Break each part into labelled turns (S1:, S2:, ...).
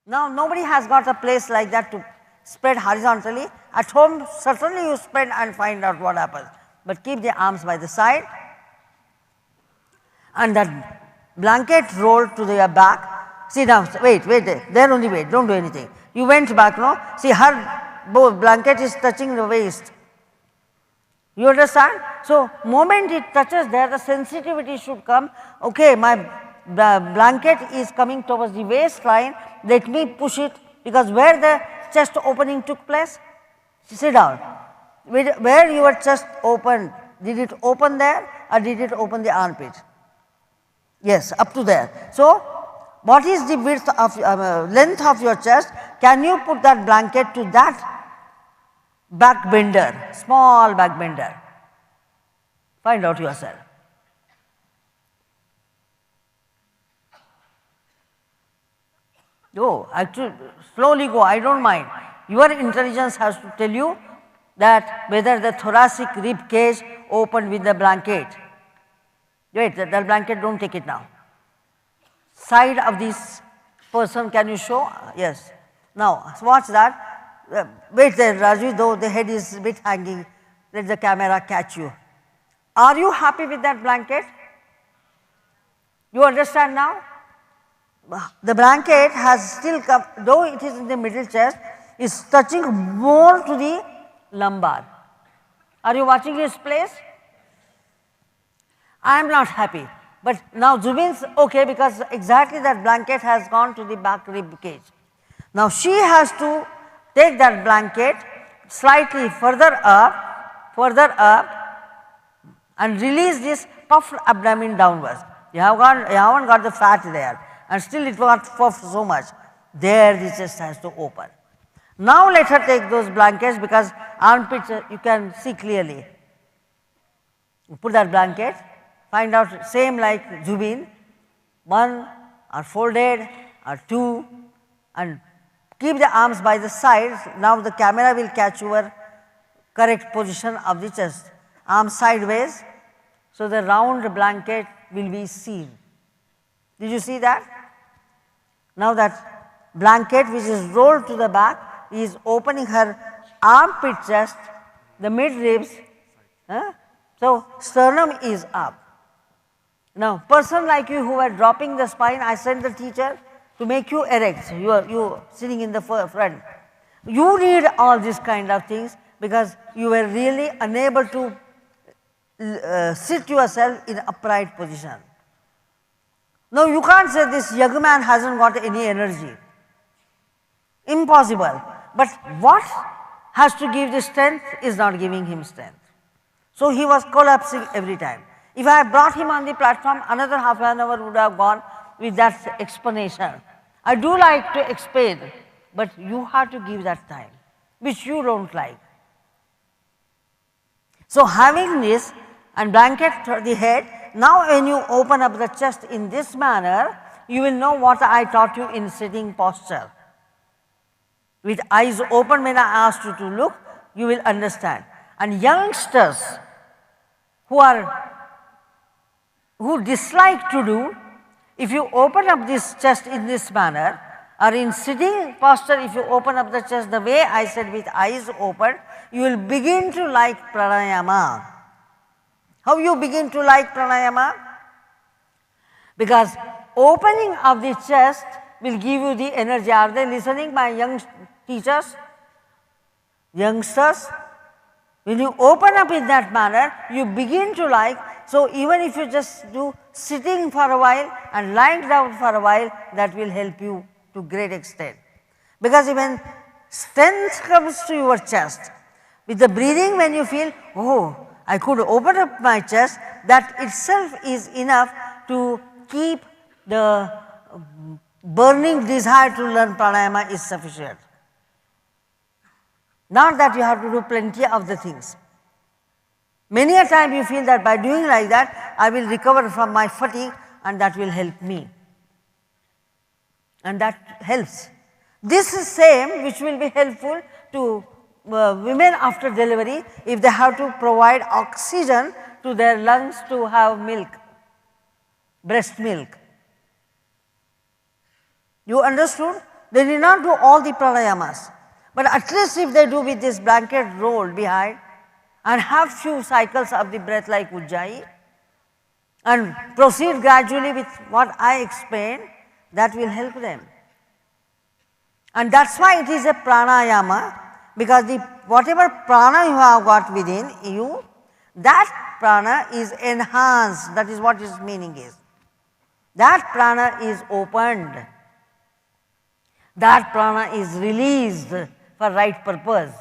S1: Now nobody has got a place like that to spread horizontally. At home certainly you spread and find out what happens, but keep the arms by the side and that blanket rolled to your back. See now, wait, there only wait, don't do anything. You went back, no? See her blanket is touching the waist. You understand? So, moment it touches there, the sensitivity should come. Okay, my blanket is coming towards the waistline, let me push it, because where the chest opening took place? Sit down. Where your chest opened, did it open there or did it open the armpit? Yes, up to there. So, what is the width of length of your chest? Can you put that blanket to that back bender, small back bender? Find out yourself. Go, actually, slowly go, I don't mind. Your intelligence has to tell you that whether the thoracic rib cage opened with the blanket. Wait, that blanket, don't take it now. Side of this person, can you show? Yes. Now, watch that. Wait there, Raju, though the head is a bit hanging, let the camera catch you. Are you happy with that blanket? You understand now? The blanket has still come, though it is in the middle chest, is touching more to the lumbar. Are you watching his place? I am not happy, but now Zubin's okay because exactly that blanket has gone to the back rib cage. Now she has to take that blanket slightly further up and release this puffed abdomen downwards. You haven't got the fat there and still it got puffed so much. There the chest has to open. Now let her take those blankets because armpits you can see clearly. You put that blanket, find out same like Zubin, one or folded or two, and keep the arms by the sides. Now the camera will catch your correct position of the chest. Arms sideways, so the round blanket will be seen. Did you see that? Now that blanket which is rolled to the back is opening her armpit chest, the mid ribs, so sternum is up. Now person like you who are dropping the spine, I sent the teacher to make you erect, you are sitting in the front. You need all these kind of things because you were really unable to sit yourself in upright position. Now you can't say this young man hasn't got any energy. Impossible. But what has to give the strength is not giving him strength. So he was collapsing every time. If I had brought him on the platform, another half an hour would have gone with that explanation. I do like to explain, but you have to give that time, which you don't like. So having this and blanket the head, now when you open up the chest in this manner, you will know what I taught you in sitting posture. With eyes open when I asked you to look, you will understand. And youngsters who dislike to do, if you open up this chest in this manner, or in sitting posture, if you open up the chest the way I said with eyes open, you will begin to like pranayama. How you begin to like pranayama? Because opening of the chest will give you the energy. Are they listening, my young teachers? Youngsters? When you open up in that manner, you begin to like. So even if you just do sitting for a while and lying down for a while, that will help you to great extent. Because even strength comes to your chest. With the breathing, when you feel, oh, I could open up my chest, that itself is enough to keep the burning desire to learn pranayama is sufficient. Not that you have to do plenty of the things. Many a time you feel that by doing like that, I will recover from my fatigue and that will help me. And that helps. This is same which will be helpful to women after delivery if they have to provide oxygen to their lungs to have milk, breast milk. You understood? they need not do all the pranayamas, but at least if they do with this blanket rolled behind and have few cycles of the breath like Ujjayi and proceed gradually with what I explained, that will help them. And that is why it is a pranayama, because the whatever prana you have got within you, that prana is enhanced, that is what its meaning is. That prana is opened, that prana is released for right purpose.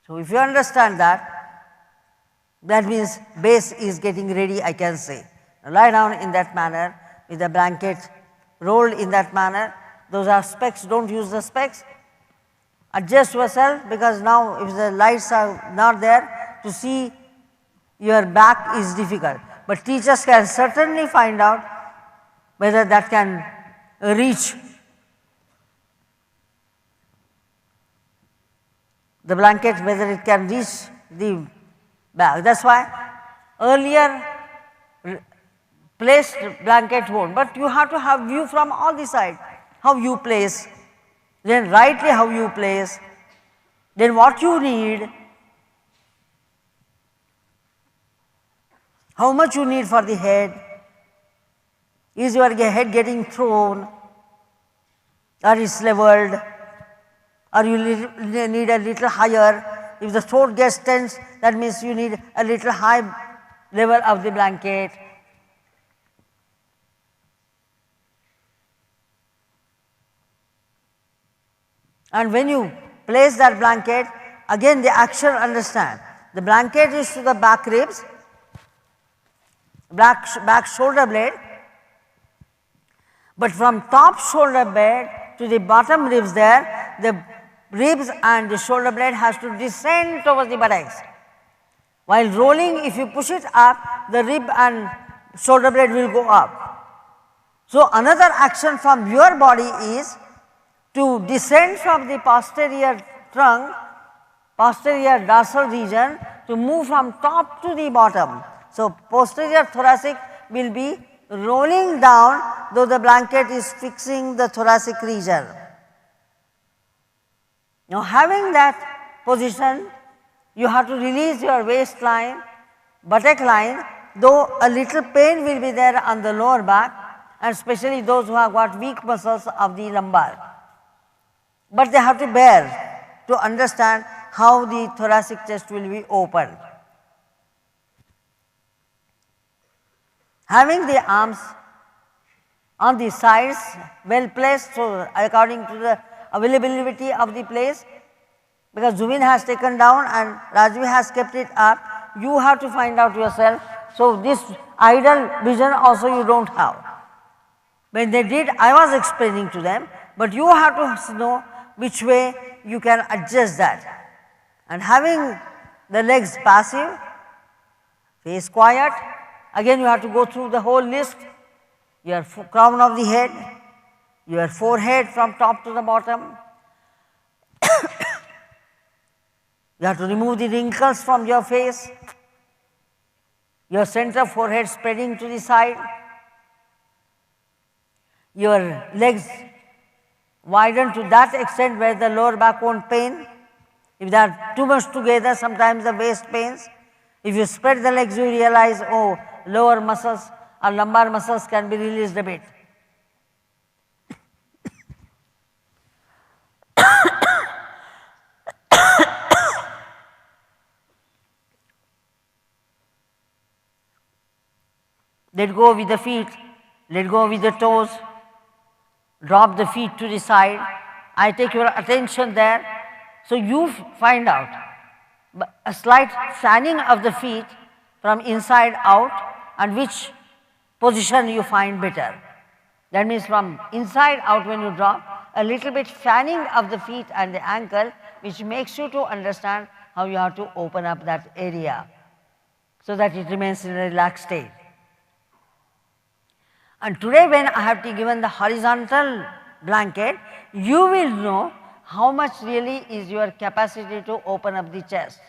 S1: So, if you understand that, that means base is getting ready, I can say. Now, lie down in that manner with the blanket rolled in that manner. Those are specs, do not use the specs. Adjust yourself, because now if the lights are not there, to see your back is difficult. But teachers can certainly find out whether that can reach the blanket, whether it can reach the back. That is why earlier placed blanket won't, but you have to have view from all the sides, how you place, then rightly how you place, then what you need, how much you need for the head, is your head getting thrown or is leveled, or you need a little higher. If the throat gets tense, that means you need a little high level of the blanket. And when you place that blanket, again the action understand. The blanket is to the back ribs, back shoulder blade, but from top shoulder blade to the bottom ribs there, the ribs and the shoulder blade has to descend towards the buttocks. While rolling, if you push it up, the rib and shoulder blade will go up. So, another action from your body is to descend from the posterior trunk, posterior dorsal region, to move from top to the bottom. So, posterior thoracic will be rolling down, though the blanket is fixing the thoracic region. Now, having that position, you have to release your waistline, buttock line, though a little pain will be there on the lower back, and especially those who have got weak muscles of the lumbar. But they have to bear to understand how the thoracic chest will be opened. Having the arms on the sides well placed, so according to the availability of the place, because Zubin has taken down and Rajvi has kept it up, you have to find out yourself. So, this idle vision also you do not have. When they did, I was explaining to them, but you have to know which way you can adjust that. And having the legs passive, face quiet, again you have to go through the whole list, your crown of the head, your forehead from top to the bottom. You have to remove the wrinkles from your face, your center forehead spreading to the side, your legs widen to that extent where the lower back won't pain. If they are too much together, sometimes the waist pains. If you spread the legs, you realize, oh, lower muscles or lumbar muscles can be released a bit. Let go with the feet, let go with the toes, drop the feet to the side. I take your attention there. So, you find out a slight fanning of the feet from inside out, and which position you find better. That means from inside out when you drop, a little bit fanning of the feet and the ankle, which makes you to understand how you have to open up that area, so that it remains in a relaxed state. And today when I have given the horizontal blanket, you will know how much really is your capacity to open up the chest.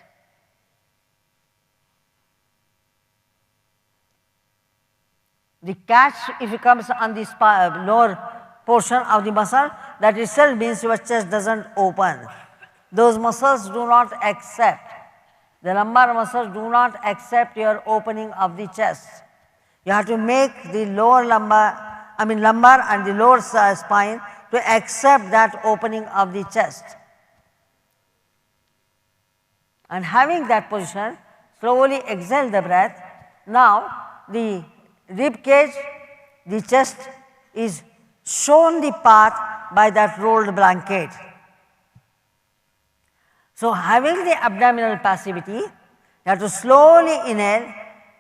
S1: The catch, if it comes on the lower portion of the muscle, that itself means your chest does not open. Those muscles do not accept, the lumbar muscles do not accept your opening of the chest. You have to make the lower lumbar, lumbar and the lower spine to accept that opening of the chest. And having that position, slowly exhale the breath. Now, the rib cage, the chest is shown the path by that rolled blanket. So, having the abdominal passivity, you have to slowly inhale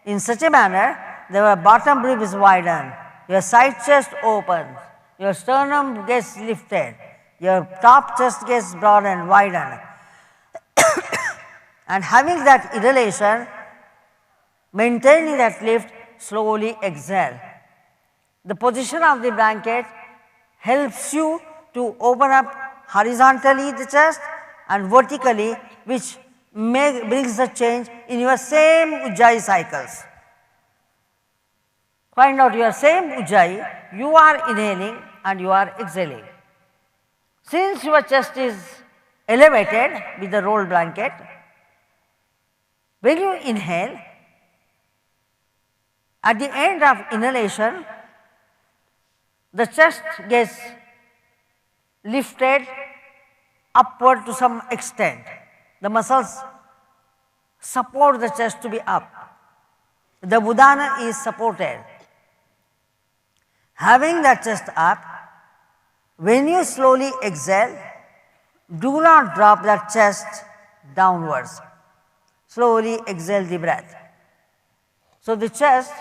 S1: in such a manner that your bottom rib is widened, your side chest opens, your sternum gets lifted, your top chest gets broadened, widened. And having that inhalation, maintaining that lift, slowly exhale. The position of the blanket helps you to open up horizontally the chest and vertically, which brings the change in your same Ujjayi cycles. Find out your same Ujjayi, you are inhaling and you are exhaling. Since your chest is elevated with the rolled blanket, when you inhale, at the end of inhalation, the chest gets lifted upward to some extent. The muscles support the chest to be up. The Udana is supported. Having that chest up, when you slowly exhale, do not drop that chest downwards. Slowly exhale the breath. So, the chest,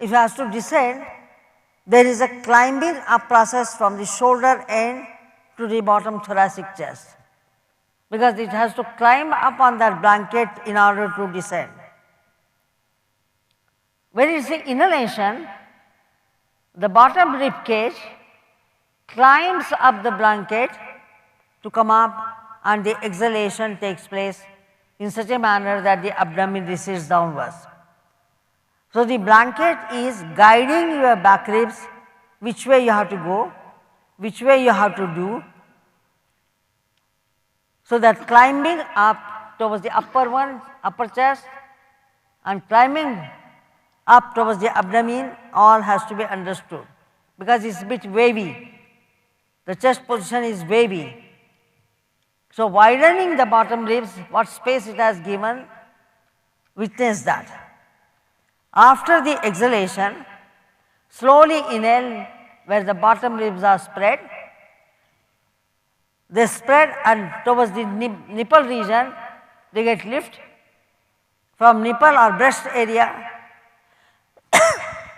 S1: if it has to descend, there is a climbing up process from the shoulder end to the bottom thoracic chest, because it has to climb up on that blanket in order to descend. When it is the inhalation, the bottom rib cage climbs up the blanket to come up, and the exhalation takes place in such a manner that the abdomen recedes downwards. So, the blanket is guiding your back ribs, which way you have to go, which way you have to do. So, that climbing up towards the upper one, upper chest, and climbing up towards the abdomen, all has to be understood, because it is a bit wavy. The chest position is wavy. So, widening the bottom ribs, what space it has given, witness that. After the exhalation, slowly inhale where the bottom ribs are spread. They spread, and towards the nipple region, they get lift. From nipple or breast area,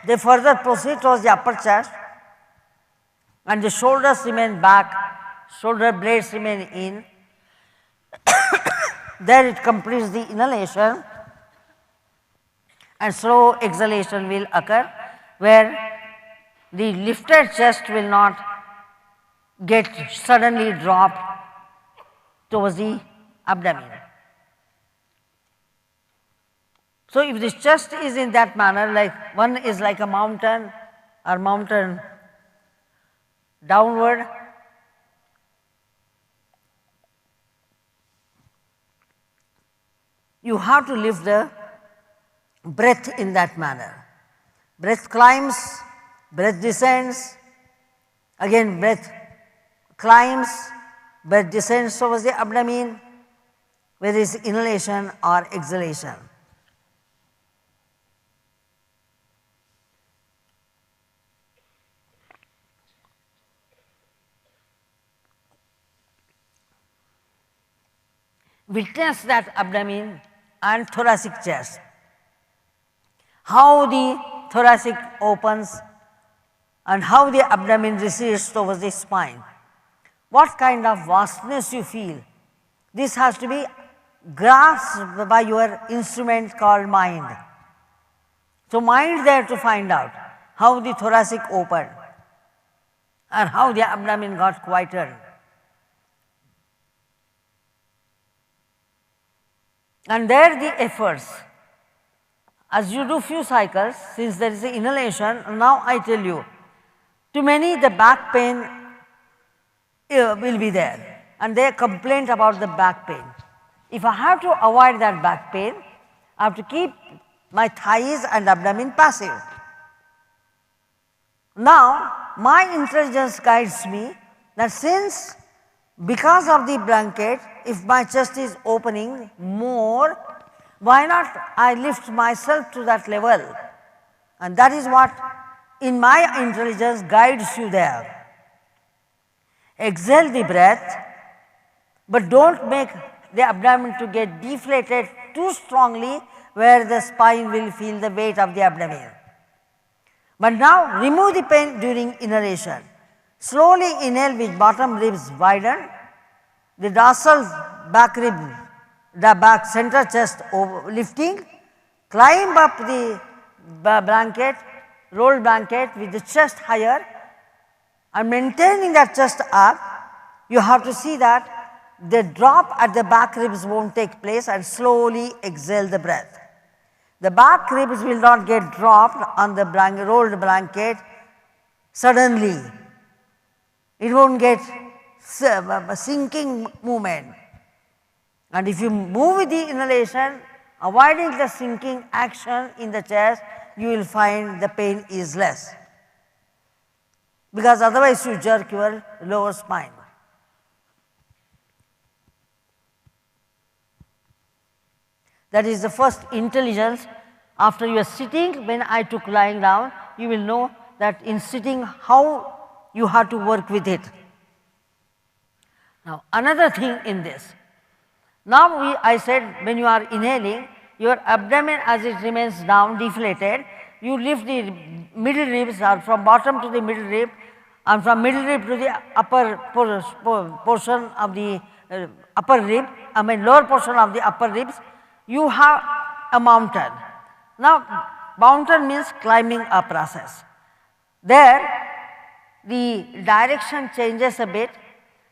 S1: they further proceed towards the upper chest, and the shoulders remain back, shoulder blades remain in. There it completes the inhalation, and slow exhalation will occur, where the lifted chest will not get suddenly dropped towards the abdomen. So, if this chest is in that manner, like one is like a mountain or mountain downward, you have to lift the breath in that manner. Breath climbs, breath descends, again breath climbs, breath descends towards the abdomen, whether it is inhalation or exhalation. Witness that abdomen and thoracic chest, how the thoracic opens and how the abdomen recedes towards the spine. What kind of vastness you feel, this has to be grasped by your instrument called mind. So, mind there to find out how the thoracic opened and how the abdomen got quieter. And there the efforts, as you do few cycles, since there is an inhalation, now I tell you, to many the back pain will be there and they complain about the back pain. If I have to avoid that back pain, I have to keep my thighs and abdomen passive. Now, my intelligence guides me that since because of the blanket, if my chest is opening more, why not I lift myself to that level, and that is what in my intelligence guides you there. Exhale the breath, but do not make the abdomen to get deflated too strongly where the spine will feel the weight of the abdomen. But now remove the pain during inhalation. Slowly inhale with bottom ribs widen, the dorsal back rib, the back center chest lifting, climb up the blanket, rolled blanket with the chest higher and maintaining that chest up. You have to see that the drop at the back ribs will not take place and slowly exhale the breath. The back ribs will not get dropped on the rolled blanket suddenly. It will not get a sinking movement. And if you move with the inhalation, avoiding the sinking action in the chest, you will find the pain is less, because otherwise you jerk your lower spine. That is the first intelligence. After you are sitting, when I took lying down, you will know that in sitting how you have to work with it. Now another thing in this, now I said when you are inhaling, your abdomen as it remains down deflated, you lift the middle ribs or from bottom to the middle rib and from middle rib to the upper portion of the upper rib, lower portion of the upper ribs, you have a mountain. Now mountain means climbing a process. There the direction changes a bit,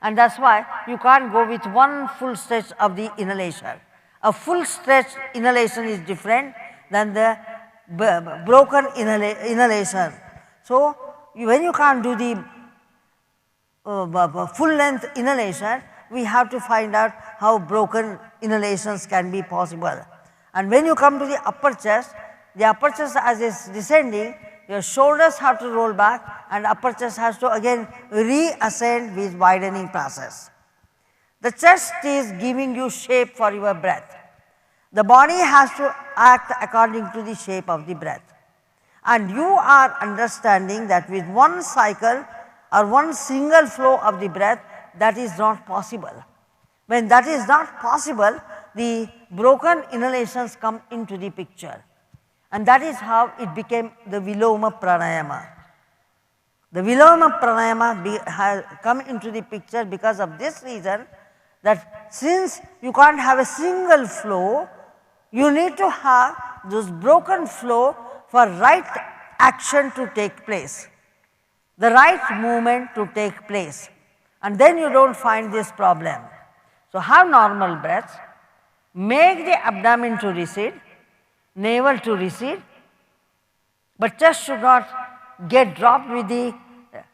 S1: and that is why you can't go with one full stretch of the inhalation. A full stretch inhalation is different than the broken inhalation. So when you can't do the full length inhalation, we have to find out how broken inhalations can be possible. And when you come to the upper chest as is descending, your shoulders have to roll back and upper chest has to again reascend with widening process. The chest is giving you shape for your breath. The body has to act according to the shape of the breath. And you are understanding that with one cycle or one single flow of the breath, that is not possible. When that is not possible, the broken inhalations come into the picture. And that is how it became the Viloma Pranayama. The Viloma Pranayama has come into the picture because of this reason, that since you can't have a single flow, you need to have this broken flow for right action to take place, the right movement to take place, and then you do not find this problem. So have normal breaths, make the abdomen to recede, navel to recede, but chest should not get dropped with the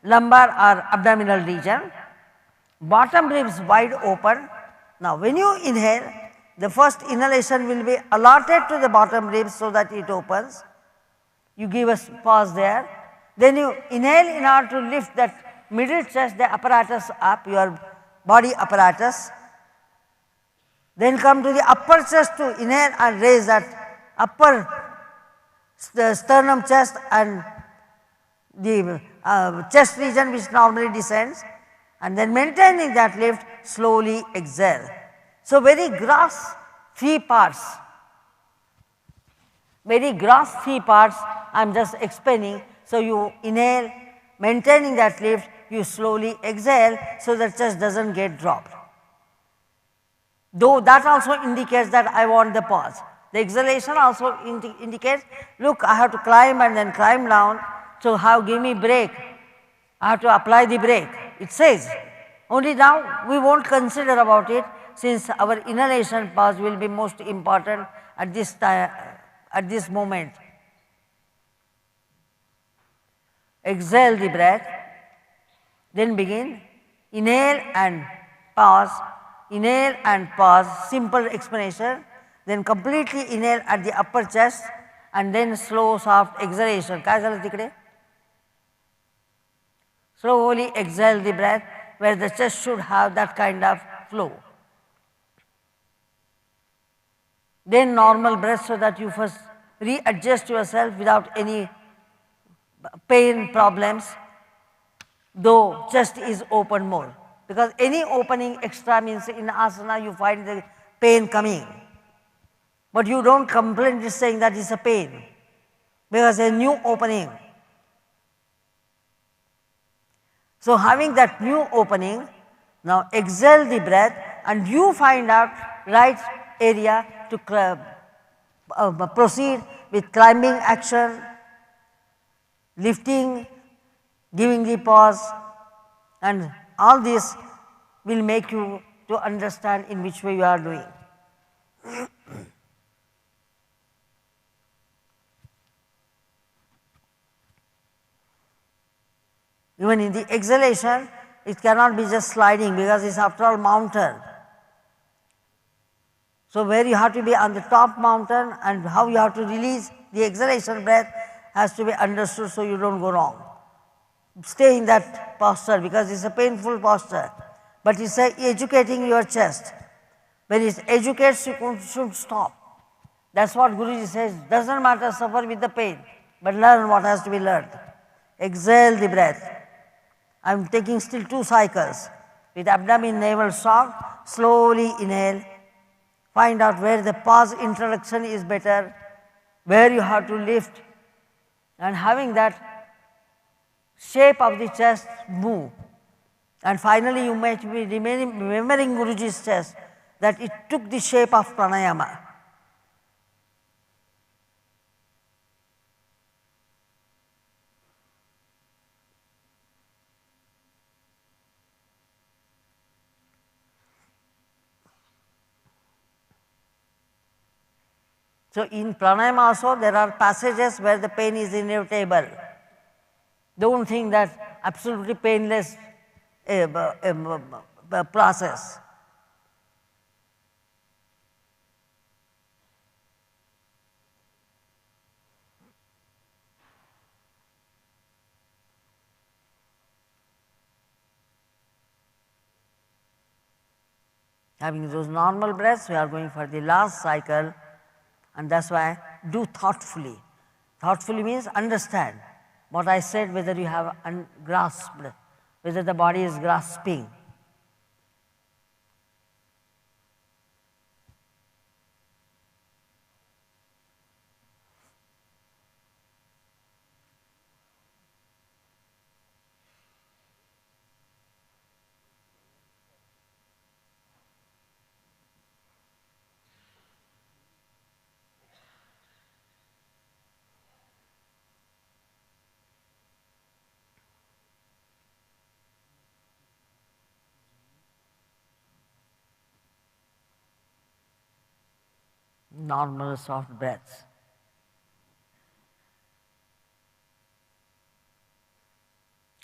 S1: lumbar or abdominal region, bottom ribs wide open. Now when you inhale, the first inhalation will be allotted to the bottom ribs so that it opens. You give a pause there, then you inhale in order to lift that middle chest, the apparatus up, your body apparatus. Then come to the upper chest to inhale and raise that upper sternum chest and the chest region which normally descends, and then maintaining that lift, slowly exhale. So very gross three parts I am just explaining. So you inhale, maintaining that lift, you slowly exhale so that chest does not get dropped. Though that also indicates that I want the pause. The exhalation also indicates, look, I have to climb and then climb down, so give me break, I have to apply the brake. It says, only now we will not consider about it, since our inhalation pause will be most important at this time, at this moment. Exhale the breath, then begin. Inhale and pause, inhale and pause, simple explanation. Then completely inhale at the upper chest and then slow soft exhalation. काय झालं तिकडे? Slowly exhale the breath where the chest should have that kind of flow. Then normal breath so that you first readjust yourself without any pain problems, though chest is open more. Because any opening extra means in asana you find the pain coming. But you don't complain just saying that it's a pain, because a new opening. So having that new opening, now exhale the breath and you find out right area to proceed with climbing action, lifting, giving the pause, and all this will make you to understand in which way you are doing. Even in the exhalation, it cannot be just sliding because it's after all mountain. So where you have to be on the top mountain and how you have to release the exhalation breath has to be understood so you don't go wrong. Stay in that posture because it's a painful posture, but it's educating your chest. When it educates, you should stop. That's what Guruji says, doesn't matter, suffer with the pain, but learn what has to be learned. Exhale the breath. I am taking still 2 cycles. With abdomen navel soft, slowly inhale. Find out where the pause introduction is better, where you have to lift, and having that shape of the chest move. And finally you might be remembering Guruji's chest, that it took the shape of pranayama. So in pranayama also there are passages where the pain is inevitable. Don't think that absolutely painless process. Having those normal breaths, we are going for the last cycle, and that's why do thoughtfully. Thoughtfully means understand what I said, whether you have grasped, whether the body is grasping. Normal soft breaths.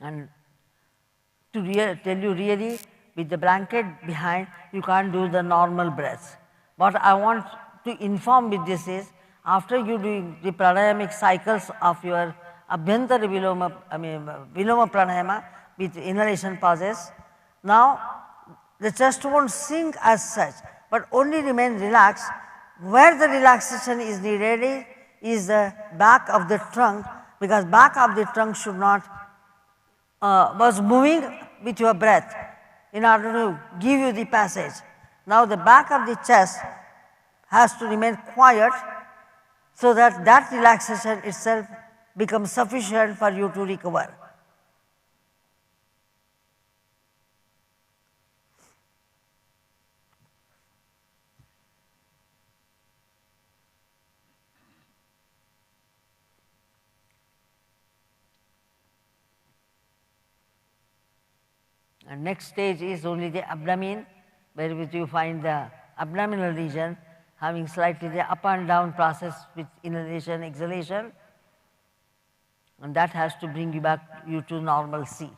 S1: And to tell you really, with the blanket behind, you can't do the normal breaths. What I want to inform with this is, after you do the pranayamic cycles of your abhyantara viloma pranayama with inhalation pauses, now the chest won't sink as such, but only remain relaxed. Where the relaxation is needed is the back of the trunk, because back of the trunk should not was moving with your breath in order to give you the passage. Now the back of the chest has to remain quiet so that that relaxation itself becomes sufficient for you to recover. And next stage is only the abdomen, where which you find the abdominal region, having slightly the up and down process with inhalation, exhalation, and that has to bring you back you to normalcy.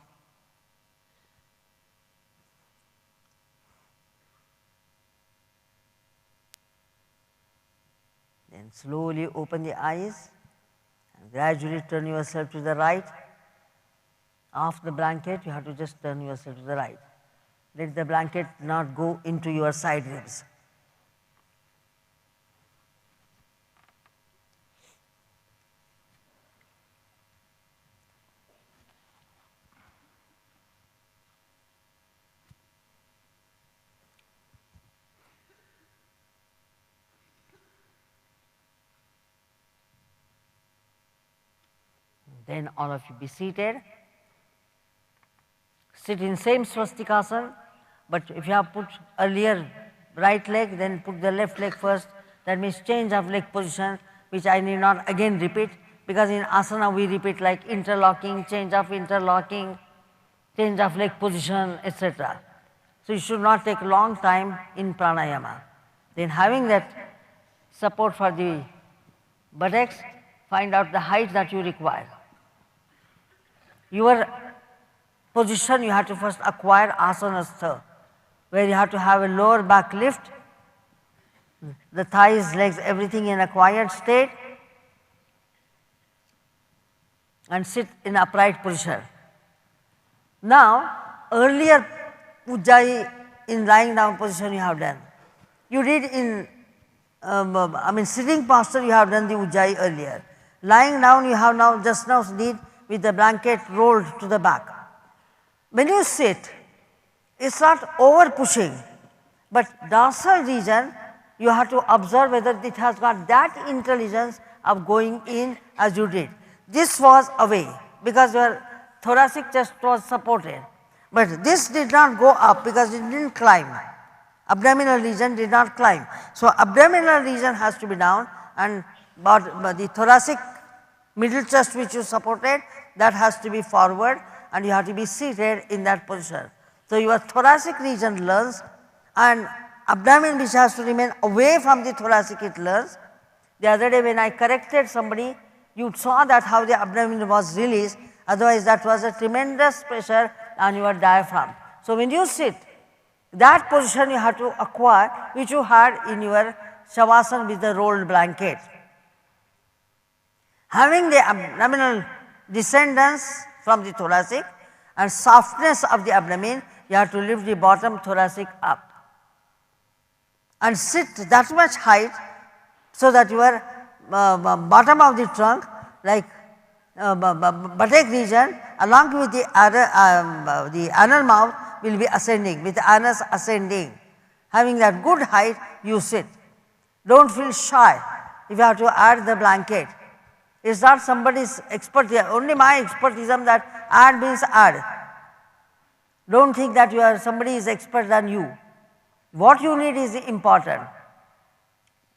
S1: Then slowly open the eyes and gradually turn yourself to the right. Off the blanket, you have to just turn yourself to the right. Let the blanket not go into your side ribs. Then all of you be seated. Sit in same swastikasana, but if you have put earlier right leg, then put the left leg first. That means change of leg position, which I need not again repeat, because in asana we repeat like interlocking, change of leg position, etc. So you should not take long time in pranayama. Then having that support for the buttocks, find out the height that you require. Your position you have to first acquire asanastha, where you have to have a lower back lift, the thighs, legs, everything in acquired state, and sit in upright position. Now, earlier ujjayi in lying down position you have done. You did in sitting posture you have done the ujjayi earlier. Lying down you have now just now did with the blanket rolled to the back. When you sit, it's not over pushing, but dorsal region you have to observe whether it has got that intelligence of going in as you did. This was away because your thoracic chest was supported, but this did not go up because it didn't climb. Abdominal region did not climb. So, abdominal region has to be down, and the thoracic middle chest which you supported, that has to be forward, and you have to be seated in that position. So, your thoracic region learns, and abdomen which has to remain away from the thoracic it learns. The other day when I corrected somebody, you saw that how the abdomen was released, otherwise that was a tremendous pressure on your diaphragm. So, when you sit, that position you have to acquire which you had in your shavasana with the rolled blanket. Having the abdominal descendance from the thoracic and softness of the abdomen, you have to lift the bottom thoracic up and sit that much height so that your bottom of the trunk, like buttock region, along with the anal mouth will be ascending, with the anus ascending. Having that good height, you sit. Don't feel shy if you have to add the blanket. It's not somebody's expert here, only my expertism that add means add. Don't think that somebody is expert than you. What you need is important.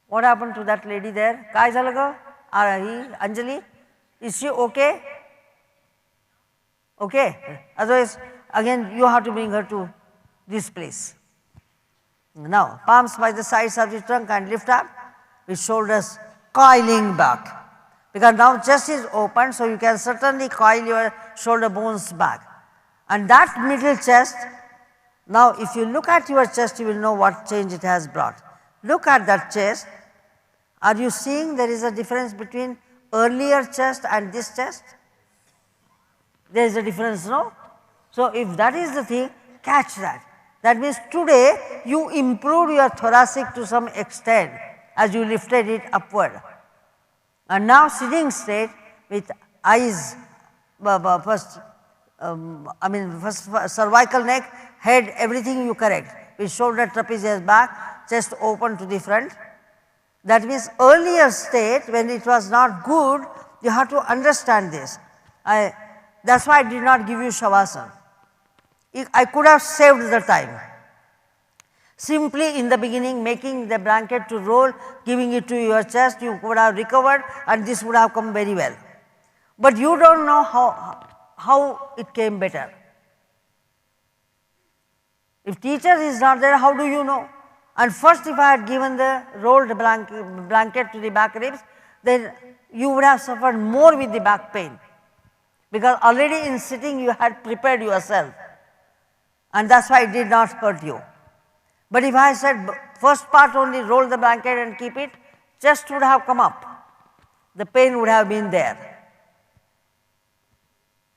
S1: What happened to that lady there? Kai Zalaga? Anjali? Is she okay? Okay. Otherwise, again you have to bring her to this place. Now, palms by the sides of the trunk and lift up with shoulders coiling back. Because now chest is open, so you can certainly coil your shoulder bones back. And that middle chest, now if you look at your chest, you will know what change it has brought. Look at that chest. Are you seeing there is a difference between earlier chest and this chest? There is a difference, no? So, if that is the thing, catch that. That means today you improved your thoracic to some extent as you lifted it upward. And now sitting straight with eyes, first cervical neck, head, everything you correct, with shoulder trapezius back, chest open to the front. That means earlier state when it was not good, you have to understand this. That is why I did not give you shavasana. I could have saved the time. Simply in the beginning making the blanket to roll, giving it to your chest, you could have recovered and this would have come very well. But you do not know how it came better. If teacher is not there, how do you know? And first if I had given the rolled blanket to the back ribs, then you would have suffered more with the back pain, because already in sitting you had prepared yourself, and that is why it did not hurt you. But if I said first part only, roll the blanket and keep it, chest would have come up, the pain would have been there,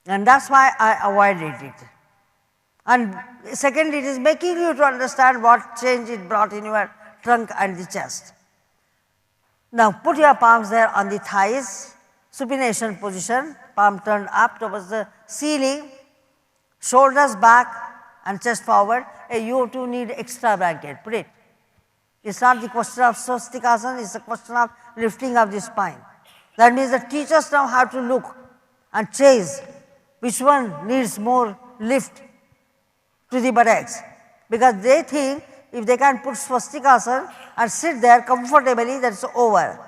S1: and that is why I avoided it. And second, it is making you to understand what change it brought in your trunk and the chest. Now put your palms there on the thighs, supination position, palm turned up towards the ceiling, shoulders back and chest forward. You too need extra blanket, put it. It is not the question of swastikasana, it is a question of lifting of the spine. That means the teachers now have to look and chase which one needs more lift to the buttocks, because they think if they can put swastikasana and sit there comfortably, that is over.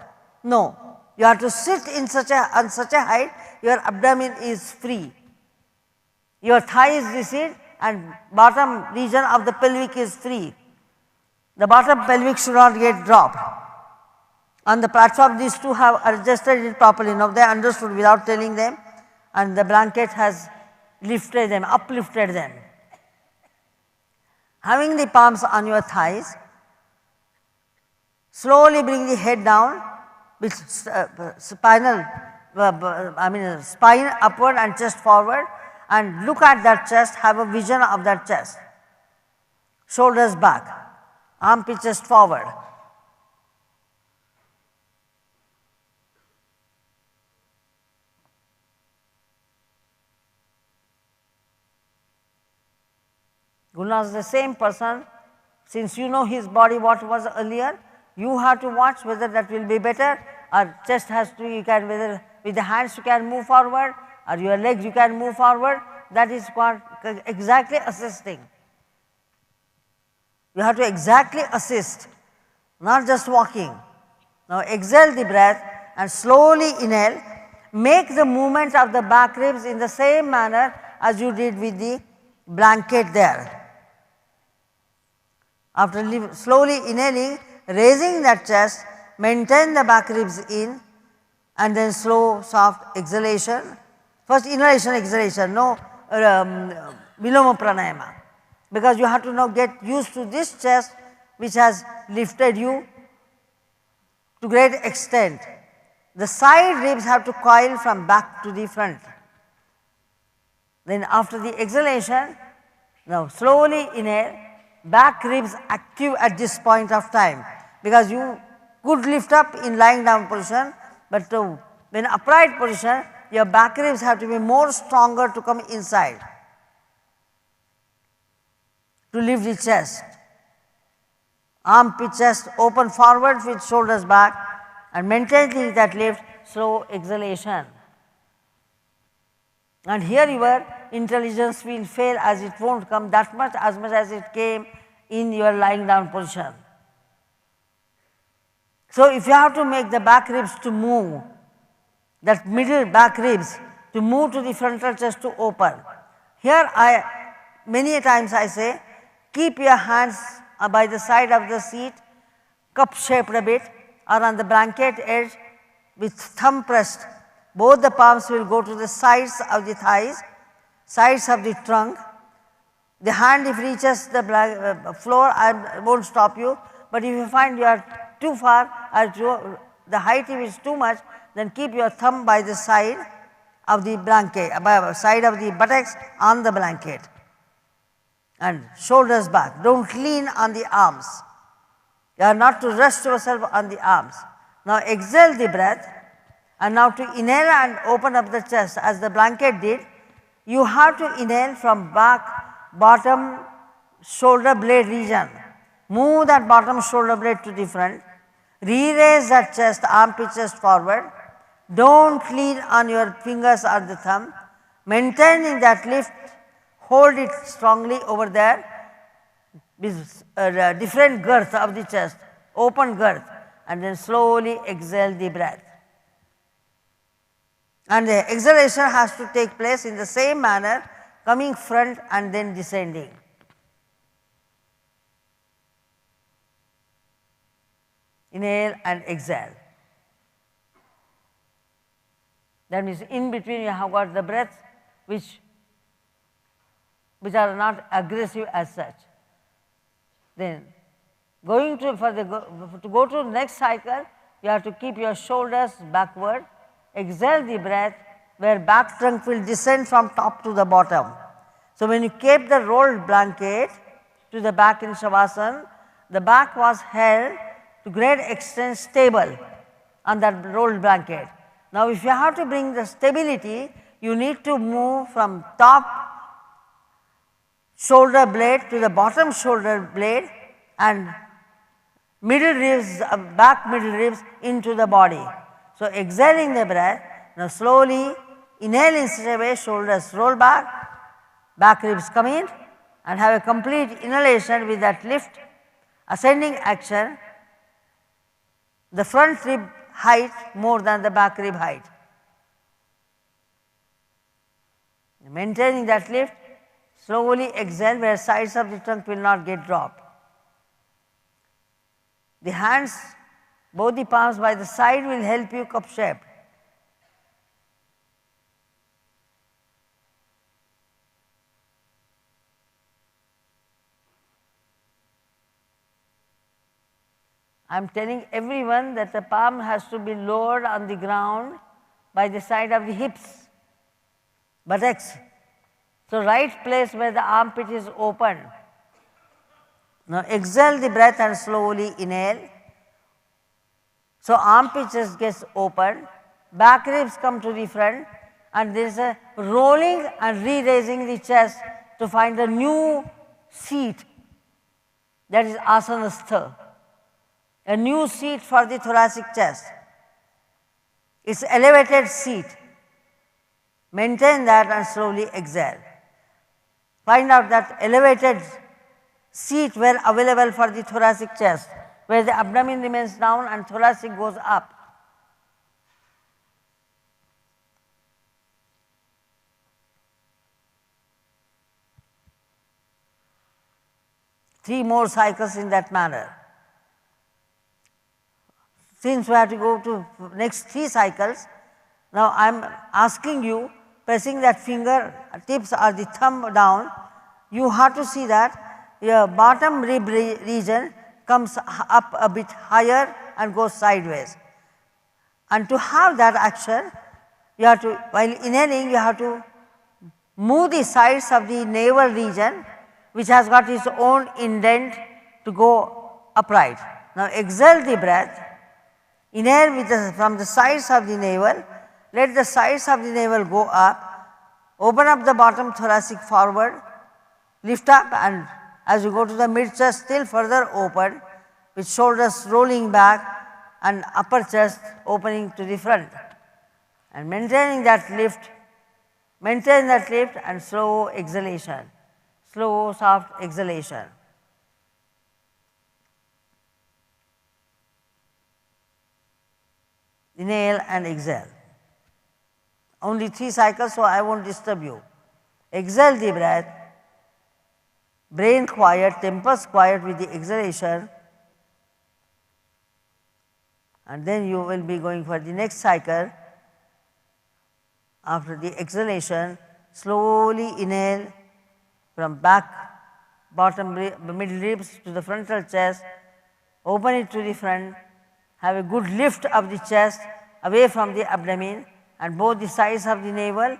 S1: No, you have to sit in on such a height, your abdomen is free, your thigh is recede and bottom region of the pelvic is free. The bottom pelvic should not get dropped. On the platform, these two have adjusted it properly. Now they understood without telling them, and the blanket has lifted them, uplifted them. Having the palms on your thighs, slowly bring the head down with spine upward and chest forward, and look at that chest, have a vision of that chest. Shoulders back, armpit chest forward. Guna is the same person. Since you know his body what was earlier, you have to watch whether that will be better, or chest has to, you can, whether with the hands you can move forward or your legs you can move forward. That is what exactly assisting. You have to exactly assist, not just walking. Now exhale the breath and slowly inhale. Make the movement of the back ribs in the same manner as you did with the blanket there. After slowly inhaling, raising that chest, maintain the back ribs in, and then slow soft exhalation. First inhalation, exhalation, no Viloma Pranayama, because you have to now get used to this chest which has lifted you to great extent. The side ribs have to coil from back to the front. Then after the exhalation, now slowly inhale, back ribs active at this point of time, because you could lift up in lying down position, but when upright position, your back ribs have to be more stronger to come inside to lift the chest. Armpit chest open forward with shoulders back and maintaining that lift, slow exhalation. And here your intelligence will fail, as it will not come that much as much as it came in your lying down position. So if you have to make the back ribs to move, that middle back ribs to move to the frontal chest to open. Here many times I say, keep your hands by the side of the seat, cup shaped a bit, or on the blanket edge with thumb pressed. Both the palms will go to the sides of the thighs, sides of the trunk. The hand, if reaches the floor, I will not stop you, but if you find you are too far or the height is too much, then keep your thumb by the side of the blanket, by the side of the buttocks on the blanket, and shoulders back. Do not lean on the arms. You are not to rest yourself on the arms. Now exhale the breath, and now to inhale and open up the chest as the blanket did, you have to inhale from back, bottom shoulder blade region. Move that bottom shoulder blade to the front. Re-raise that chest, armpit chest forward. Do not lean on your fingers or the thumb. Maintaining that lift, hold it strongly over there with different girth of the chest, open girth, and then slowly exhale the breath. And the exhalation has to take place in the same manner, coming front and then descending. inhale and exhale. That means in between you have got the breaths which are not aggressive as such. Then going to go to the next cycle, you have to keep your shoulders backward, exhale the breath where back trunk will descend from top to the bottom. So when you kept the rolled blanket to the back in Shavasana, the back was held to great extent stable on that rolled blanket. Now if you have to bring the stability, you need to move from top shoulder blade to the bottom shoulder blade and middle ribs, back middle ribs into the body. So exhaling the breath, now slowly inhale in such a way, shoulders roll back ribs come in and have a complete inhalation with that lift, ascending action, the front rib height more than the back rib height. Maintaining that lift, slowly exhale where sides of the trunk will not get dropped. The hands, both the palms by the side will help you cup shape. I am telling everyone that the palm has to be lowered on the ground by the side of the hips, buttocks. So right place where the armpit is open. Now exhale the breath and slowly inhale. So armpit just gets open, back ribs come to the front and there is a rolling and re-raising the chest to find a new seat, that is asanastha, a new seat for the thoracic chest. It's elevated seat. Maintain that and slowly exhale. Find out that elevated seat where available for the thoracic chest, where the abdomen remains down and thoracic goes up. Three more cycles in that manner. Since we have to go to next 3 cycles, now I am asking you, pressing that finger tips or the thumb down, you have to see that your bottom rib region comes up a bit higher and goes sideways. And to have that action, you have to, while inhaling, you have to move the sides of the navel region, which has got its own indent, to go upright. Now exhale the breath, inhale with from the sides of the navel, let the sides of the navel go up, open up the bottom thoracic forward, lift up, and as you go to the mid chest, still further open with shoulders rolling back and upper chest opening to the front, and maintaining that lift, maintain that lift and slow exhalation, slow soft exhalation. Inhale and exhale. Only 3 cycles, so I won't disturb you. Exhale the breath, brain quiet, temples quiet with the exhalation, and then you will be going for the next cycle. After the exhalation, slowly inhale from back, bottom, middle ribs to the frontal chest, open it to the front, have a good lift of the chest away from the abdomen, and both the sides of the navel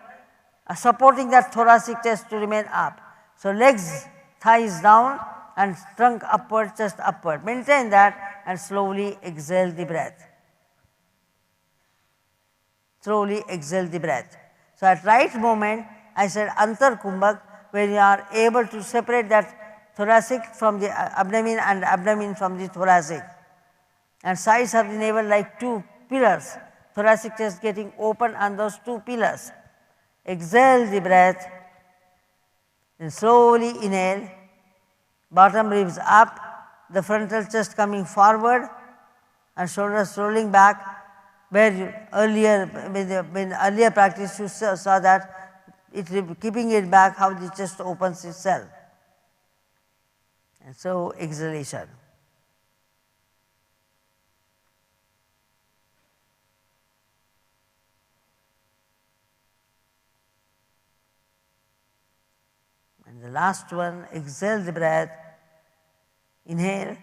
S1: are supporting that thoracic chest to remain up. So legs, thighs down and trunk upward, chest upward. Maintain that and slowly exhale the breath. Slowly exhale the breath. So at right moment, I said Antar Kumbhak, where you are able to separate that thoracic from the abdomen and abdomen from the thoracic, and sides of the navel like 2 pillars, thoracic chest getting open on those 2 pillars. Exhale the breath and slowly inhale, bottom ribs up, the frontal chest coming forward and shoulders rolling back, where you earlier, in earlier practice you saw that keeping it back, how the chest opens itself. And so exhalation. last one, exhale the breath, inhale.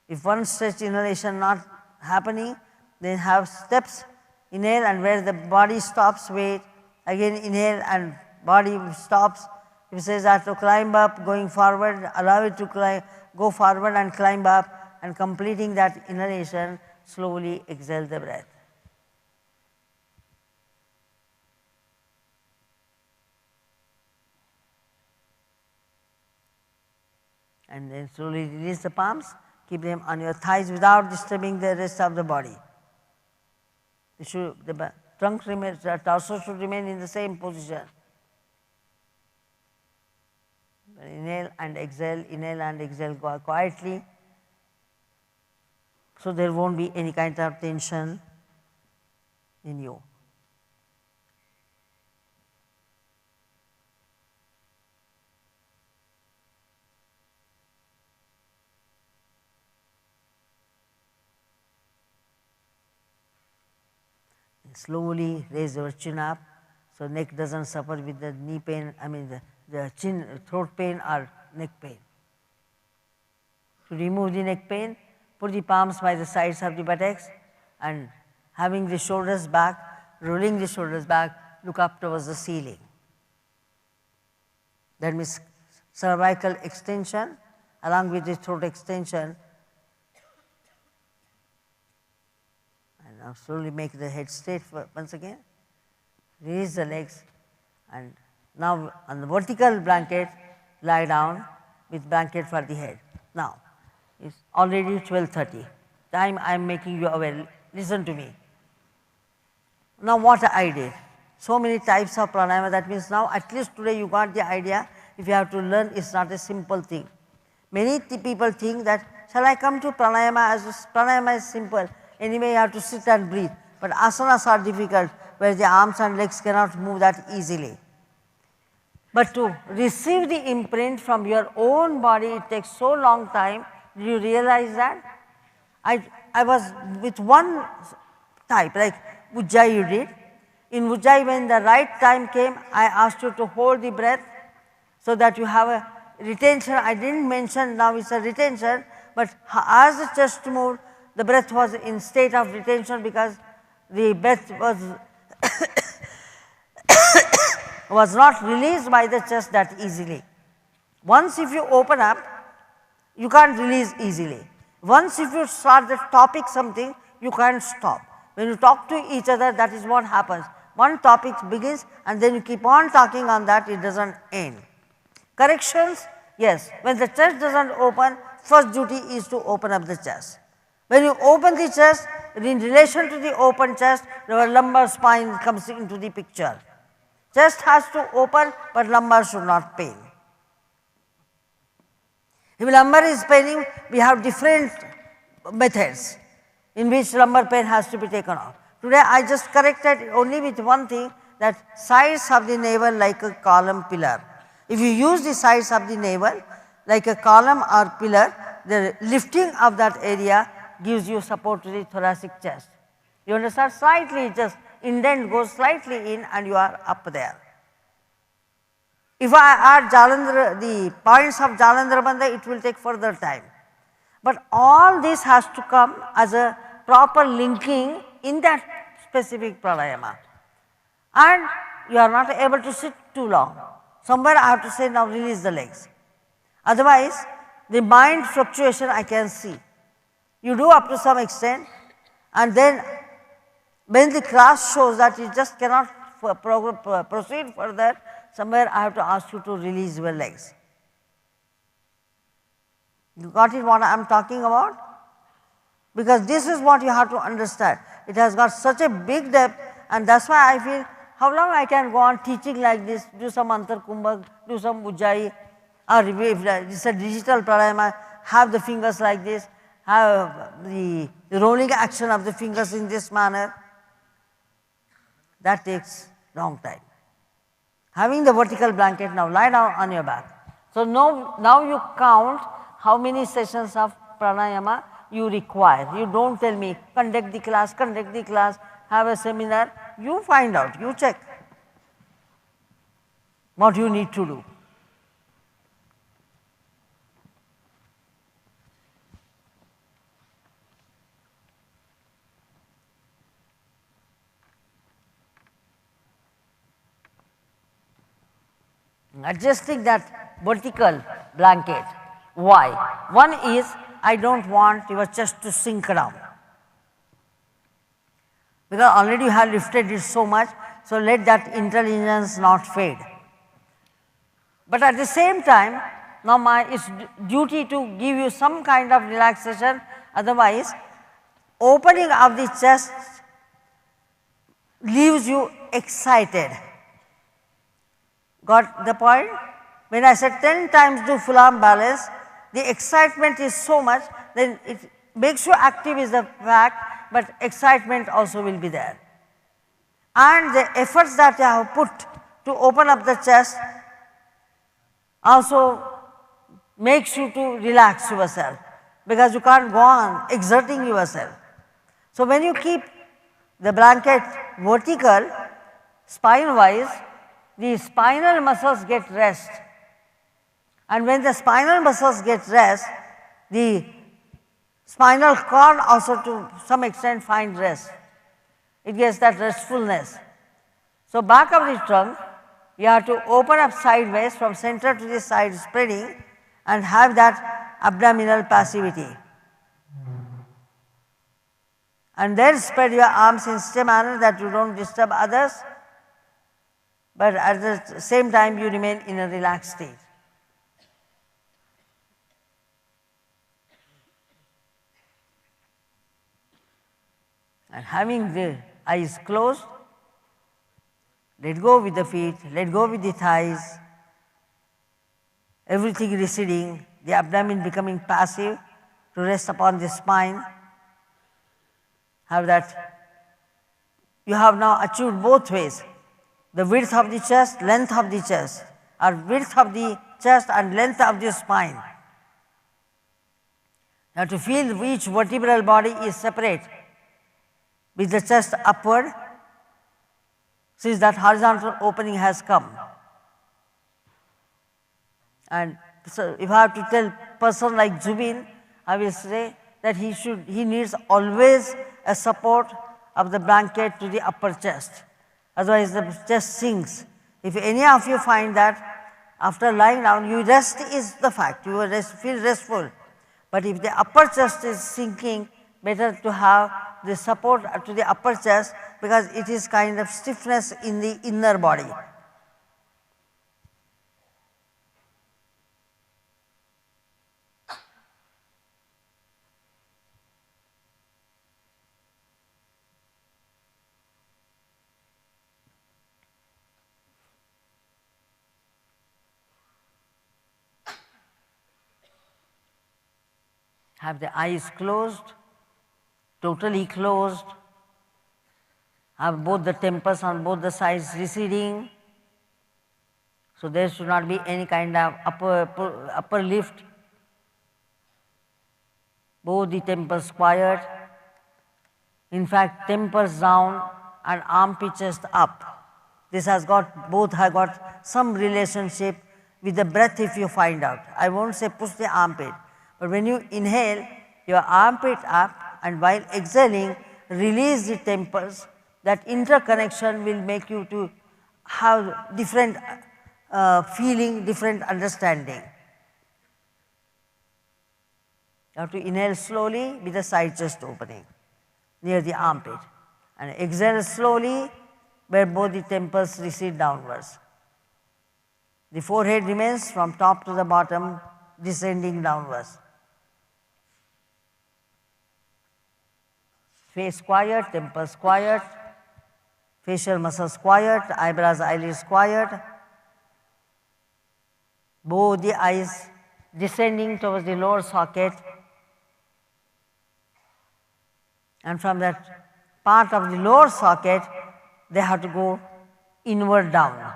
S1: If one stretch inhalation not happening, then have steps, inhale and where the body stops, wait, again inhale and body stops. If it says I have to climb up, going forward, allow it to climb, go forward and climb up, and completing that inhalation, slowly exhale the breath. And then slowly release the palms, keep them on your thighs without disturbing the rest of the body. The trunk remains, the torso should remain in the same position. Inhale and exhale quietly, so there won't be any kind of tension in you. Slowly raise your chin up, so neck doesn't suffer with the knee pain, the chin, throat pain or neck pain. To remove the neck pain, put the palms by the sides of the buttocks and having the shoulders back, rolling the shoulders back, look up towards the ceiling. That means cervical extension along with the throat extension. Now slowly make the head straight once again, release the legs, and now on the vertical blanket lie down with blanket for the head. Now it's already 12:30, time I am making you aware, listen to me. Now what I did, so many types of pranayama, that means now at least today you got the idea, if you have to learn it's not a simple thing. Many people think that shall I come to pranayama, as pranayama is simple. Anyway, you have to sit and breathe, but asanas are difficult where the arms and legs cannot move that easily. But to receive the imprint from your own body, it takes so long time. Did you realize that? I was with one type, like Ujjayi you did. In Ujjayi, when the right time came, I asked you to hold the breath so that you have a retention. I didn't mention now it's a retention, but as the chest moved, the breath was in state of retention because the breath was not released by the chest that easily. Once if you open up, you can't release easily. Once if you start the topic something, you can't stop. When you talk to each other, that is what happens. One topic begins and then you keep on talking on that, it doesn't end. Corrections, yes, when the chest doesn't open, first duty is to open up the chest. When you open the chest, in relation to the open chest, your lumbar spine comes into the picture. Chest has to open, but lumbar should not pain. If lumbar is paining, we have different methods in which lumbar pain has to be taken off. Today I just corrected only with one thing, that sides of the navel like a column pillar. If you use the sides of the navel like a column or pillar, the lifting of that area gives you support to the thoracic chest. You understand? Slightly just indent goes slightly in and you are up there. If I add Jalandhara, the points of Jalandhara Bandha, it will take further time. But all this has to come as a proper linking in that specific pranayama. And you are not able to sit too long. Somewhere I have to say now release the legs. Otherwise, the mind fluctuation I can see. You do up to some extent, and then when the class shows that you just cannot proceed further, somewhere I have to ask you to release your legs. You got it what I am talking about? Because this is what you have to understand. It has got such a big depth, and that's why I feel how long I can go on teaching like this, do some Antar Kumbhak, do some Ujjayi, or if it's a digital pranayama, have the fingers like this, have the rolling action of the fingers in this manner. That takes long time. Having the vertical blanket, now lie down on your back. So now you count how many sessions of pranayama you require. You don't tell me, conduct the class, have a seminar. You find out, you check what you need to do. adjusting that vertical blanket. Why? One is I don't want your chest to sink down, because already you have lifted it so much, so let that intelligence not fade. But at the same time, now it's duty to give you some kind of relaxation, otherwise opening of the chest leaves you excited. Got the point? When I said 10 times do full arm balance, the excitement is so much, then it makes you active is the fact, but excitement also will be there. And the efforts that you have put to open up the chest also makes you to relax yourself, because you can't go on exerting yourself. So, when you keep the blanket vertical spine wise, the spinal muscles get rest, and when the spinal muscles get rest, the spinal cord also to some extent find rest. It gets that restfulness. So, back of the trunk you have to open up sideways from center to the side spreading and have that abdominal passivity. And then spread your arms in such a manner that you don't disturb others, but at the same time you remain in a relaxed state. And having the eyes closed, let go with the feet, let go with the thighs, everything receding, the abdomen becoming passive to rest upon the spine. Have that, you have now achieved both ways, the width of the chest, length of the chest, or width of the chest and length of the spine. Now to feel each vertebral body is separate with the chest upward, since that horizontal opening has come. And so if I have to tell person like Zubin, I will say that he needs always a support of the blanket to the upper chest, otherwise the chest sinks. If any of you find that after lying down you rest is the fact, you feel restful, but if the upper chest is sinking, better to have the support to the upper chest, because it is kind of stiffness in the inner body. Have the eyes closed, totally closed, have both the temples on both the sides receding. So, there should not be any kind of upper lift, both the temples quiet. In fact, temples down and armpit chest up. This has got, both have got some relationship with the breath if you find out. I won't say push the armpit, but when you inhale, your armpit up, and while exhaling, release the temples. That interconnection will make you to have different feeling, different understanding. You have to inhale slowly with the side chest opening near the armpit, and exhale slowly where both the temples recede downwards. The forehead remains from top to the bottom descending downwards. Face quiet, temples quiet, facial muscles quiet, eyebrows, eyelids quiet, both the eyes descending towards the lower socket, and from that part of the lower socket they have to go inward down.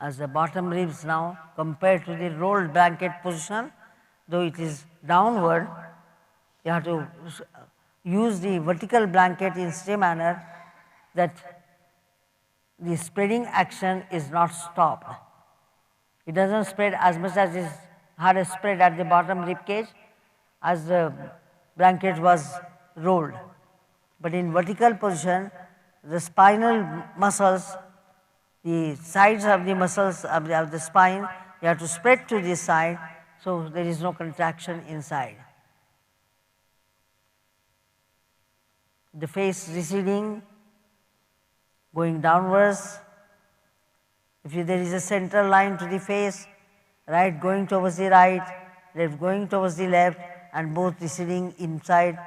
S1: as the bottom ribs now compared to the rolled blanket position, though it is downward, you have to use the vertical blanket in such a manner that the spreading action is not stopped. It does not spread as much as it had a spread at the bottom rib cage as the blanket was rolled. But in vertical position, the spinal muscles, the sides of the muscles of the spine, they have to spread to this side, so there is no contraction inside. The face receding, going downwards. If there is a central line to the face, right going towards the right, left going towards the left, and both receding inside,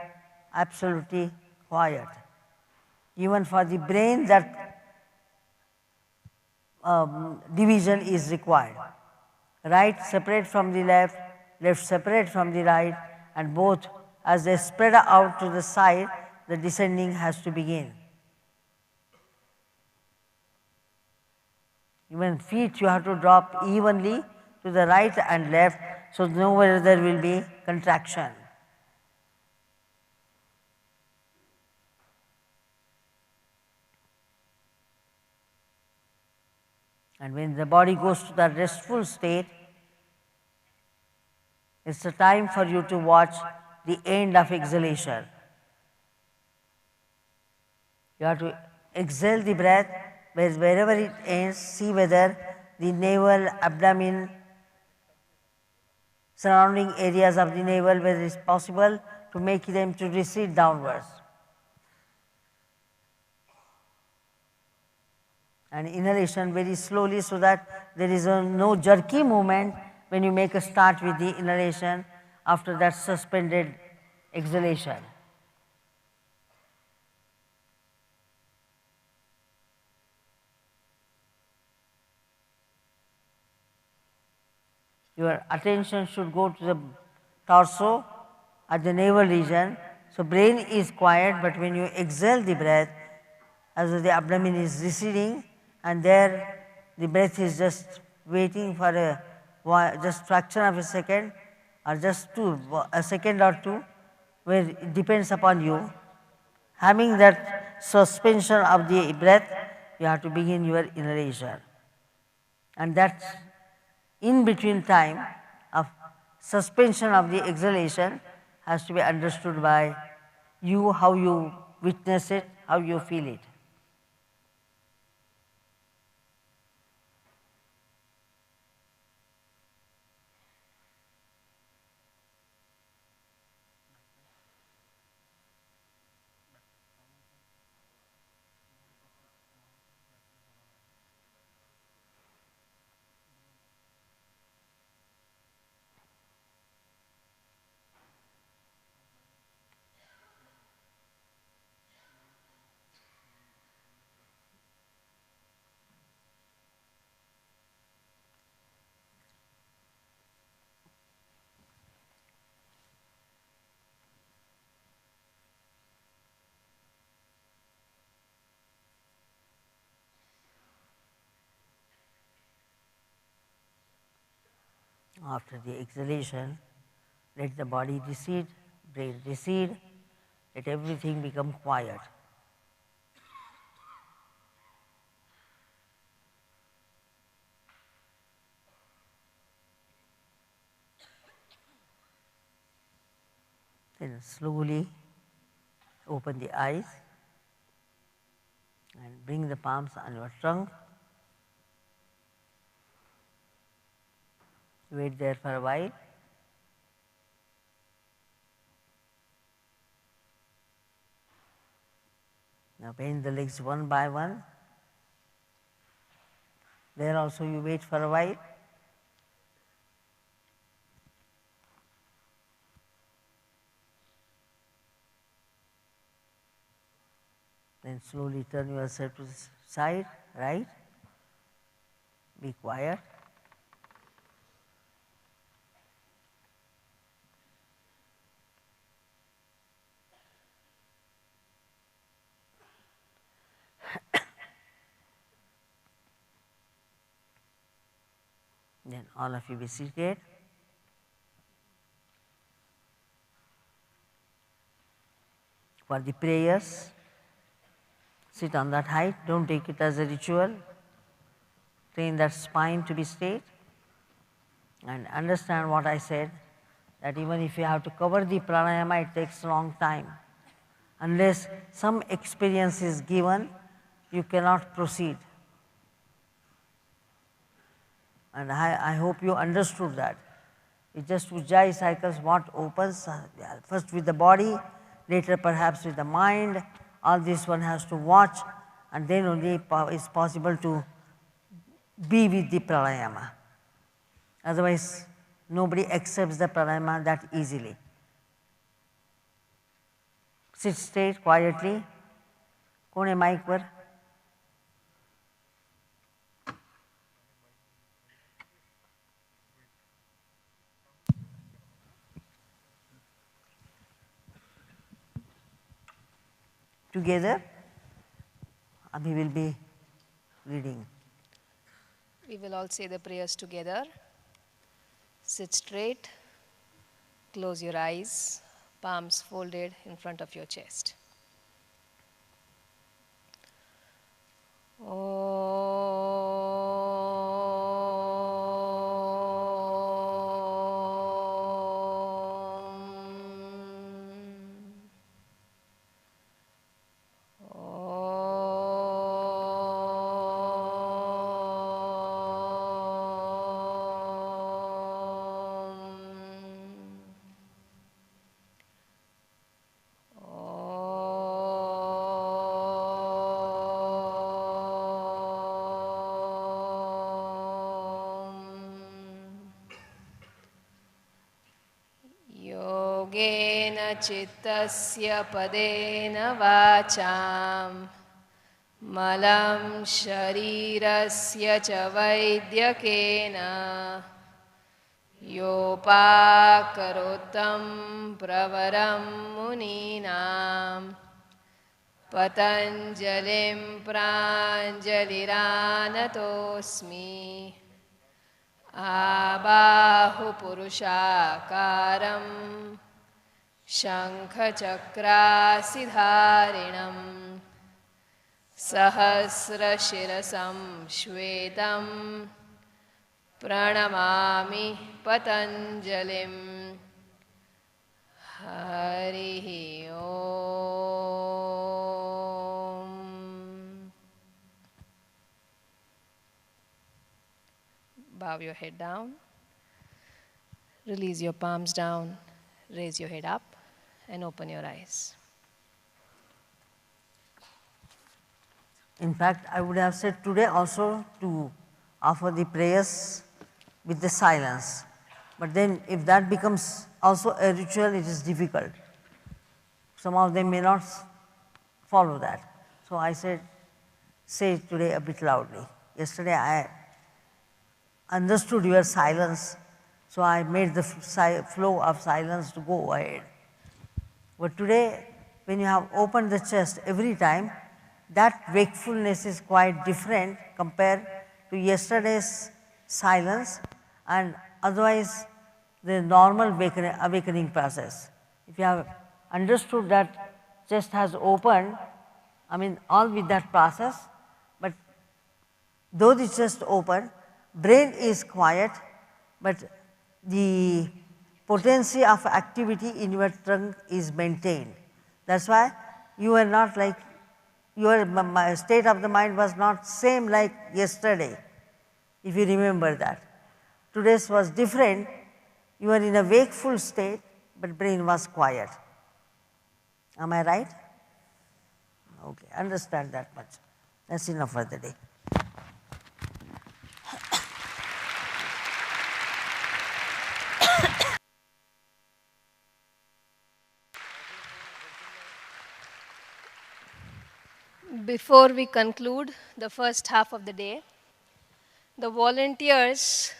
S1: absolutely quiet. Even for the brain, that division is required. Right separate from the left, left separate from the right, and both as they spread out to the side, the descending has to begin. Even feet you have to drop evenly to the right and left, so nowhere there will be contraction. And when the body goes to the restful state, it's a time for you to watch the end of exhalation. You have to exhale the breath, wherever it ends, see whether the navel, abdomen, surrounding areas of the navel, whether it is possible to make them to recede downwards. And inhalation very slowly, so that there is no jerky movement when you make a start with the inhalation after that suspended exhalation. Your attention should go to the torso at the navel region. So brain is quiet, but when you exhale the breath, as the abdomen is receding, and there the breath is just waiting for just fraction of a second, or just a second or two, where it depends upon you. Having that suspension of the breath, you have to begin your inhalation. And that in between time of suspension of the exhalation has to be understood by you, how you witness it, how you feel it. After the exhalation, let the body recede, brain recede, let everything become quiet. Then slowly open the eyes and bring the palms on your trunk. Wait there for a while. Now bend the legs one by one. There also you wait for a while. Then slowly turn yourself to the side, right? Be quiet. Then all of you be seated. For the prayers, sit on that height, don't take it as a ritual. Train that spine to be straight and understand what I said, that even if you have to cover the pranayama, it takes a long time. Unless some experience is given, you cannot proceed. And I hope you understood that. It's just Ujjayi cycles what opens, first with the body, later perhaps with the mind. All this one has to watch, and then only is possible to be with the pranayama. Otherwise, nobody accepts the pranayama that easily. Sit straight, quietly. Kone mic पर? Together, we will be reading.
S2: We will all say the prayers together. Sit straight, close your eyes, palms folded in front of your chest. योगेन चित्तस्य पदेन वाचां मलं शरीरस्य च वैद्यकेन योपाकरोत्तं प्रवरं मुनीनां पतञ्जलिं प्राञ्जलिरानतोऽस्मि आबाहुपुरुषाकारं शङ्खचक्रासिधारिणं सहस्रशिरसं श्वेतं प्रणमामि पतञ्जलिं हरिः ओम्। Bow your head down, release your palms down, raise your head up and open your eyes.
S1: In fact, I would have said today also to offer the prayers with the silence. But then if that becomes also a ritual, it is difficult. Some of them may not follow that. So I said, say it today a bit loudly. Yesterday I understood your silence, so I made the flow of silence to go ahead. But today, when you have opened the chest every time, that wakefulness is quite different compared to yesterday's silence and otherwise the normal awakening process. If you have understood that chest has opened, I mean all with that process, but though the chest opened, brain is quiet, but the potency of activity in your trunk is maintained. That is why you are not like, your state of the mind was not same like yesterday, if you remember that. Today's was different, you are in a wakeful state, but brain was quiet. Am I right? Okay, understand that much. That's enough for the day.
S2: Before we conclude the first half of the day, the volunteers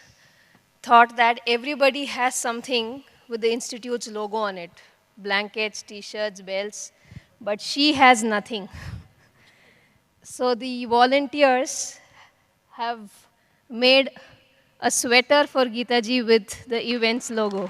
S2: thought that everybody has something with the Institute's logo on it, blankets, t-shirts, belts, but she has nothing. So the volunteers have made a sweater for Geeta ji with the events logo.